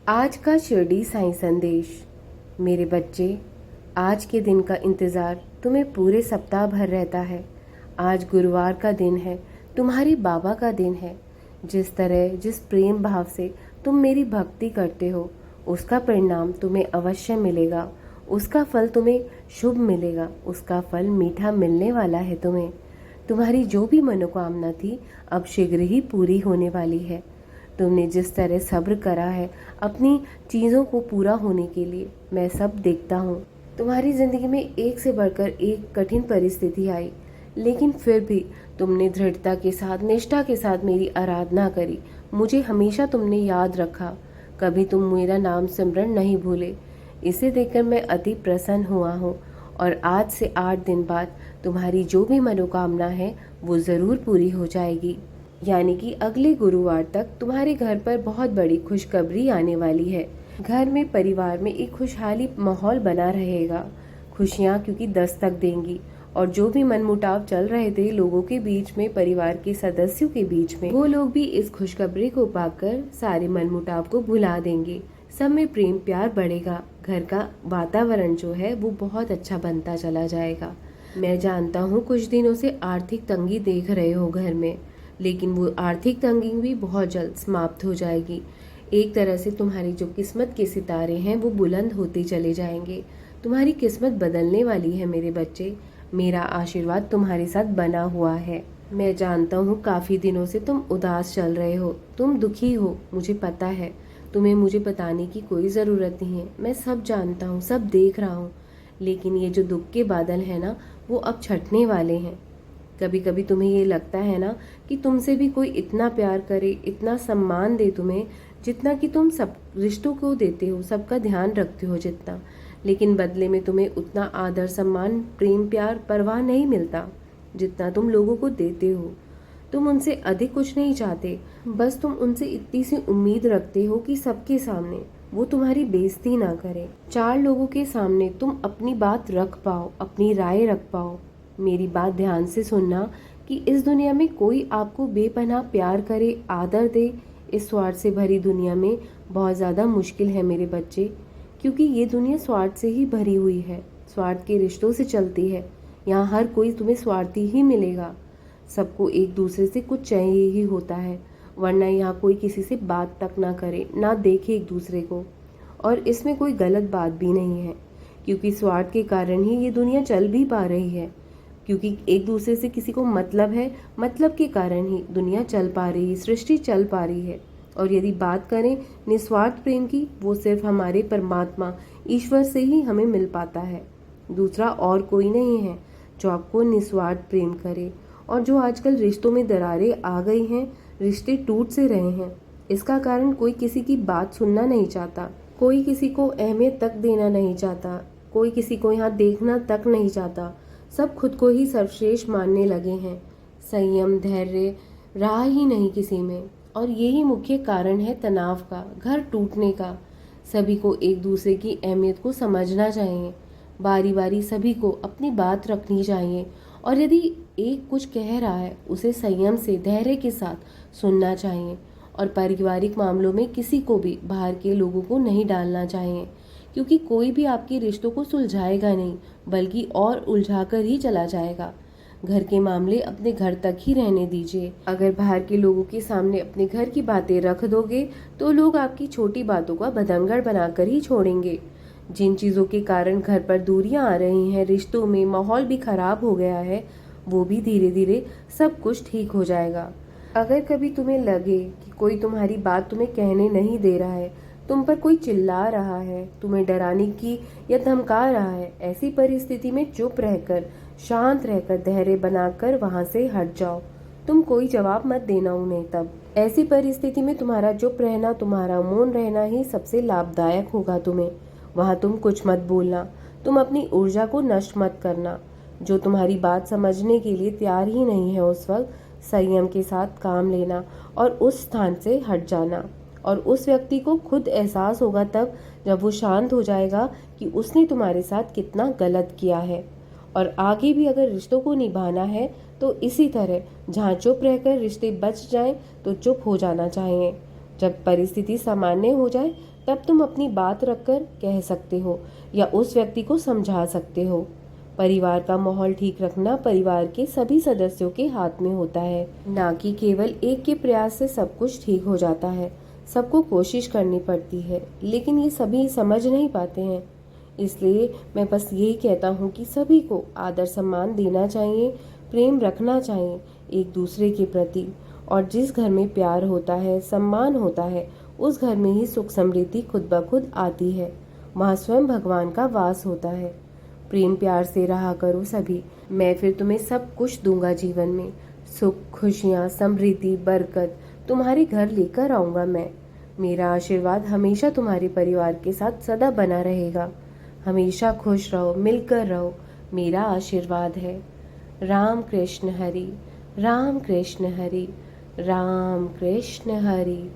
आज का शिरडी साईं संदेश। मेरे बच्चे, आज के दिन का इंतज़ार तुम्हें पूरे सप्ताह भर रहता है। आज गुरुवार का दिन है, तुम्हारी बाबा का दिन है। जिस तरह जिस प्रेम भाव से तुम मेरी भक्ति करते हो, उसका परिणाम तुम्हें अवश्य मिलेगा। उसका फल तुम्हें शुभ मिलेगा। उसका फल मीठा मिलने वाला है तुम्हें। तुम्हारी जो भी मनोकामना थी, अब शीघ्र ही पूरी होने वाली है। तुमने जिस तरह सब्र करा है अपनी चीज़ों को पूरा होने के लिए, मैं सब देखता हूँ। तुम्हारी ज़िंदगी में एक से बढ़कर एक कठिन परिस्थिति आई, लेकिन फिर भी तुमने दृढ़ता के साथ, निष्ठा के साथ मेरी आराधना करी। मुझे हमेशा तुमने याद रखा। कभी तुम मेरा नाम सिमरन नहीं भूले। इसे देखकर मैं अति प्रसन्न हुआ हूँ। और आज से 8 दिन बाद तुम्हारी जो भी मनोकामना है वो ज़रूर पूरी हो जाएगी। यानी कि अगले गुरुवार तक तुम्हारे घर पर बहुत बड़ी खुशखबरी आने वाली है। घर में, परिवार में एक खुशहाली माहौल बना रहेगा। खुशियाँ क्योंकि दस्तक देंगी, और जो भी मनमुटाव चल रहे थे लोगों के बीच में, परिवार के सदस्यों के बीच में, वो लोग भी इस खुशखबरी को पाकर सारे मनमुटाव को भुला देंगे। सब में प्रेम प्यार बढ़ेगा। घर का वातावरण जो है वो बहुत अच्छा बनता चला जाएगा। मैं जानता हूँ कुछ दिनों से आर्थिक तंगी देख रहे हो घर में, लेकिन वो आर्थिक तंगी भी बहुत जल्द समाप्त हो जाएगी। एक तरह से तुम्हारी जो किस्मत के सितारे हैं वो बुलंद होते चले जाएंगे। तुम्हारी किस्मत बदलने वाली है मेरे बच्चे। मेरा आशीर्वाद तुम्हारे साथ बना हुआ है। मैं जानता हूँ काफ़ी दिनों से तुम उदास चल रहे हो, तुम दुखी हो, मुझे पता है। तुम्हें मुझे बताने की कोई ज़रूरत नहीं है। मैं सब जानता हूँ, सब देख रहा हूँ। लेकिन ये जो दुख के बादल हैं ना, वो अब छटने वाले हैं। कभी कभी तुम्हें ये लगता है ना कि तुमसे भी कोई इतना प्यार करे, इतना सम्मान दे तुम्हें, जितना कि तुम सब रिश्तों को देते हो, सबका ध्यान रखते हो जितना, लेकिन बदले में तुम्हें उतना आदर, सम्मान, प्रेम, प्यार, परवाह नहीं मिलता जितना तुम लोगों को देते हो। तुम उनसे अधिक कुछ नहीं चाहते, बस तुम उनसे इतनी सी उम्मीद रखते हो कि सबके सामने वो तुम्हारी बेइज्जती ना करे। 4 लोगों के सामने तुम अपनी बात रख पाओ, अपनी राय रख पाओ। मेरी बात ध्यान से सुनना कि इस दुनिया में कोई आपको बेपनाह प्यार करे, आदर दे, इस स्वार्थ से भरी दुनिया में बहुत ज़्यादा मुश्किल है मेरे बच्चे। क्योंकि ये दुनिया स्वार्थ से ही भरी हुई है, स्वार्थ के रिश्तों से चलती है। यहाँ हर कोई तुम्हें स्वार्थी ही मिलेगा। सबको एक दूसरे से कुछ चाहिए ही होता है, वरना यहाँ कोई किसी से बात तक ना करे, ना देखे एक दूसरे को। और इसमें कोई गलत बात भी नहीं है, क्योंकि स्वार्थ के कारण ही ये दुनिया चल भी पा रही है। क्योंकि एक दूसरे से किसी को मतलब है, मतलब के कारण ही दुनिया चल पा रही है, सृष्टि चल पा रही है। और यदि बात करें निस्वार्थ प्रेम की, वो सिर्फ हमारे परमात्मा ईश्वर से ही हमें मिल पाता है। दूसरा और कोई नहीं है जो आपको निस्वार्थ प्रेम करे। और जो आजकल रिश्तों में दरारें आ गई हैं, रिश्ते टूट से रहे हैं, इसका कारण कोई किसी की बात सुनना नहीं चाहता, कोई किसी को अहमियत तक देना नहीं चाहता, कोई किसी को यहाँ देखना तक नहीं चाहता। सब खुद को ही सर्वश्रेष्ठ मानने लगे हैं। संयम, धैर्य रहा ही नहीं किसी में। और यही मुख्य कारण है तनाव का, घर टूटने का। सभी को एक दूसरे की अहमियत को समझना चाहिए। बारी बारी सभी को अपनी बात रखनी चाहिए। और यदि एक कुछ कह रहा है, उसे संयम से, धैर्य के साथ सुनना चाहिए। और पारिवारिक मामलों में किसी को भी बाहर के लोगों को नहीं डालना चाहिए, क्योंकि कोई भी आपके रिश्तों को सुलझाएगा नहीं, बल्कि और उलझाकर ही चला जाएगा। घर के मामले अपने घर तक ही रहने दीजिए। अगर बाहर के लोगों के सामने अपने घर की बातें रख दोगे तो लोग आपकी छोटी बातों का बतंगड़ बनाकर ही छोड़ेंगे। जिन चीज़ों के कारण घर पर दूरियां आ रही हैं, रिश्तों में माहौल भी खराब हो गया है, वो भी धीरे धीरे सब कुछ ठीक हो जाएगा। अगर कभी तुम्हें लगे कि कोई तुम्हारी बात तुम्हें कहने नहीं दे रहा है, तुम पर कोई चिल्ला रहा है, तुम्हें डराने की या धमका रहा है, ऐसी परिस्थिति में चुप रहकर, शांत रहकर, धैर्य बनाकर वहां से हट जाओ। तुम कोई जवाब मत देना उन्हें। तब ऐसी परिस्थिति में तुम्हारा चुप रहना, तुम्हारा मौन रहना ही सबसे लाभदायक होगा तुम्हें। वहां तुम कुछ मत बोलना, तुम अपनी ऊर्जा को नष्ट मत करना। जो तुम्हारी बात समझने के लिए तैयार ही नहीं है, उस वक्त संयम के साथ काम लेना और उस स्थान से हट जाना। और उस व्यक्ति को खुद एहसास होगा तब, जब वो शांत हो जाएगा, कि उसने तुम्हारे साथ कितना गलत किया है। और आगे भी अगर रिश्तों को निभाना है तो इसी तरह, जहाँ चुप रहकर रिश्ते बच जाएं तो चुप हो जाना चाहिए। जब परिस्थिति सामान्य हो जाए तब तुम अपनी बात रखकर कह सकते हो या उस व्यक्ति को समझा सकते हो। परिवार का माहौल ठीक रखना परिवार के सभी सदस्यों के हाथ में होता है, ना कि केवल एक के प्रयास से सब कुछ ठीक हो जाता है। सबको कोशिश करनी पड़ती है, लेकिन ये सभी समझ नहीं पाते हैं। इसलिए मैं बस यही कहता हूँ कि सभी को आदर सम्मान देना चाहिए, प्रेम रखना चाहिए एक दूसरे के प्रति। और जिस घर में प्यार होता है, सम्मान होता है, उस घर में ही सुख समृद्धि खुद ब खुद आती है। वहाँ स्वयं भगवान का वास होता है। प्रेम प्यार से रहा करो सभी। मैं फिर तुम्हें सब कुछ दूंगा जीवन में, सुख, खुशियाँ, समृद्धि, बरकत तुम्हारे घर लेकर आऊंगा मैं। मेरा आशीर्वाद हमेशा तुम्हारे परिवार के साथ सदा बना रहेगा। हमेशा खुश रहो, मिलकर रहो, मेरा आशीर्वाद है। राम कृष्ण हरि, राम कृष्ण हरि, राम कृष्ण हरि।